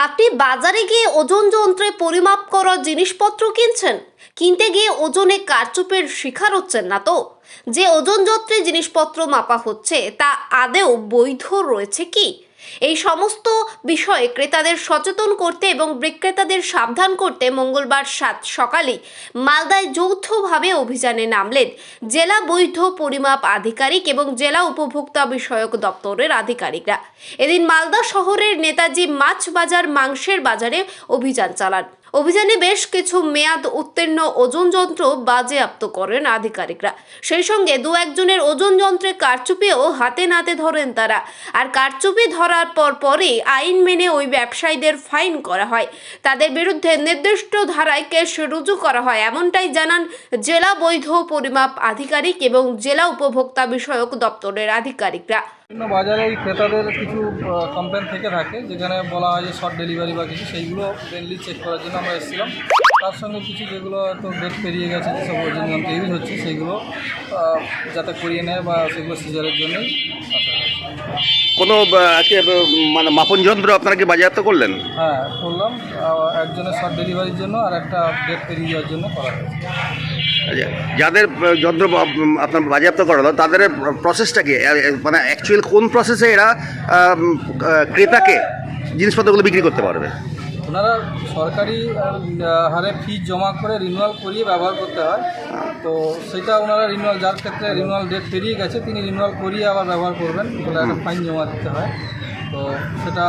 আপনি বাজারে গিয়ে ওজন যন্ত্রে পরিমাপ করা জিনিসপত্র কিনছেন, কিনতে গিয়ে ওজনে কারচুপির শিকার হচ্ছেন না তো? যে ওজন যন্ত্রে জিনিসপত্র মাপা হচ্ছে তা আদৌ বৈধ রয়েছে কি? এই সমস্ত বিষয়ে ক্রেতাদের সচেতন করতে এবং বিক্রেতাদের সাবধান করতে মঙ্গলবার সকালে মালদায় যৌথভাবে অভিযানে নামলেন জেলা বৈধ পরিমাপ আধিকারিক এবং জেলা উপভোক্তা বিষয়ক দপ্তরের আধিকারিকরা। এদিন মালদা শহরের নেতাজি মাছ বাজার মাংসের বাজারে অভিযান চালান। অভিযানে বেশ কিছু মেয়াদ উত্তীর্ণ ওজন যন্ত্র বাজেয়াপ্ত করেন আধিকারিকরা। সেই সঙ্গে দু একজনের ওজন যন্ত্রে কারচুপিও হাতে নাতে ধরেন তারা। আর কারচুপি ধরার পরই আইন মেনে ওই ব্যবসায়ীদের ফাইন করা হয়, তাদের বিরুদ্ধে নির্দিষ্ট ধারায় কেস রুজু করা হয়, এমনটাই জানান জেলা বৈধ পরিমাপ আধিকারিক এবং জেলা উপভোক্তা বিষয়ক দপ্তরের আধিকারিকরা। বিভিন্ন বাজারে ক্রেতাদের কিছু কমপ্লেন থেকে থাকে, যেখানে বলা হয় যে শর্ট ডেলিভারি বা কিছু, সেইগুলো মেনলি চেক করার জন্য আমরা এসেছিলাম। তার সঙ্গে কিছু যেগুলো হয়তো ডেট পেরিয়ে গেছে, যেসব ওজন যন্ত্র ইউজ হচ্ছে সেইগুলো যাতে করিয়ে নেয় বা সেগুলো সিজারের জন্যই। কোনো আজকে মানে মাপন যন্ত্র আপনারা কি বাজেয়াপ্ত করলেন? হ্যাঁ, করলাম। একজনের শর্ট ডেলিভারির জন্য আর একটা ডেট পেরিয়ে যাওয়ার জন্য করা হয়েছে। আচ্ছা, যাদের যন্ত্র আপনার বাজেয়াপ্ত করা হলো তাদের প্রসেসটা কি, মানে অ্যাকচুয়াল কোন প্রসেসে এরা ক্রেতাকে জিনিসপত্রগুলো বিক্রি করতে পারবে? ওনারা সরকারি হারে ফিজ জমা করে রিনিউয়াল করিয়ে ব্যবহার করতে হয়। তো সেটা ওনারা রিনিউয়াল, যার ক্ষেত্রে রিনিউয়াল ডেট পেরিয়ে গেছে তিনি রিনিউয়াল করিয়ে আবার ব্যবহার করবেন, বলে একটা ফাইন জমা দিতে হয়। তো সেটা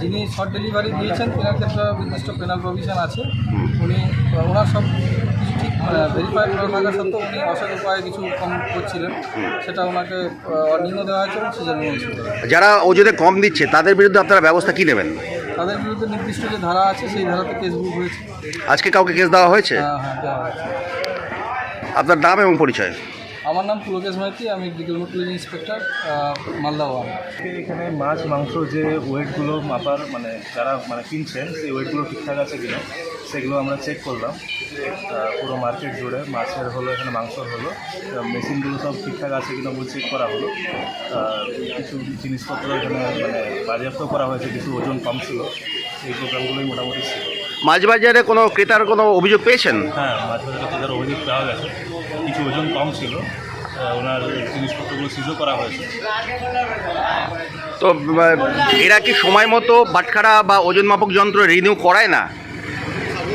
যিনি শর্ট ডেলিভারি দিয়েছেন তেনার ক্ষেত্রে নির্দিষ্ট পেনাল প্রভিশন আছে। ওনার সব কিছু ঠিক ভেরিফাইড করা থাকা সত্ত্বেও উনি অসৎ উপায়ে কিছু কম করছিলেন, সেটা ওনাকে ওয়ার্নিংও দেওয়া হয়েছে এবং সিজন হয়েছে। যারা ওজনে কম দিচ্ছে তাদের বিরুদ্ধে আপনারা ব্যবস্থা কী নেবেন? তাদের বিরুদ্ধে নির্দিষ্ট যে ধারা আছে সেই ধারাতে কেস বুক হয়েছে। আজকে কাউকে কেস দেওয়া হয়েছে? হ্যাঁ, দেওয়া হয়েছে। আপনার নাম এবং পরিচয়? আমার নাম পুলকেশ মাইতি, আমি ডিগ্রিমেন্ট ইন্সপেক্টর, মালদা ওয়ান। এখানে মাছ মাংস যে ওয়েটগুলো মাপার যারা কিনছেন সেই ওয়েটগুলো ঠিকঠাক আছে কিনা সেগুলো আমরা চেক করলাম। পুরো মার্কেট জুড়ে মাছের হলো, এখানে মাংসর হলো, মেশিনগুলো সব ঠিকঠাক আছে কিনা বলে চেক করা হলো। কিছু জিনিসপত্র এখানে বাজেয়াপ্ত করা হয়েছে, কিছু ওজন কম ছিল, এই প্রোগ্রামগুলোই মোটামুটি ছিল। মাছ বাজারে কোনো ক্রেতার কোনো অভিযোগ পেয়েছেন? হ্যাঁ, মাছ বাজারে ক্রেতার অভিযোগ পাওয়া গেছে, কিছু ওজন কম ছিল, ওনার জিনিসপত্রগুলো সিজও করা হয়েছে। তো এরা কি সময় মতো বাটখারা বা ওজন মাপক যন্ত্র রিনিউ করায় না?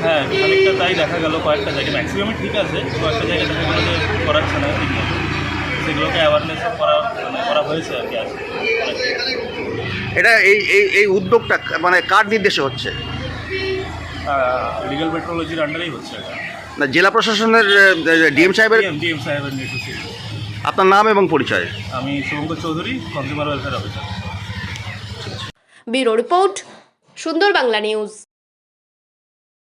হ্যাঁ, খানিকটা তাই দেখা গেল। কয়েকটা জায়গায় ম্যাক্সিমামই ঠিক আছে, কয়েকটা জায়গায় দেখা গেলো যে করাচ্ছে না ঠিক মতো, সেগুলোকে অ্যাওয়ারনেসও করা হয়েছে আর কি। এটা এই উদ্যোগটা কার নির্দেশে হচ্ছে? লিগ্যাল মেট্রোলজির আন্ডারেই হচ্ছে এটা। না, জেলা প্রশাসনের ডিএম সাহেবের নির্দেশে। আপনার নাম এবং পরিচয়? আমি Shubhankar Chowdhury, consumer welfare officer. Bureau report, সুন্দর বাংলা নিউজ।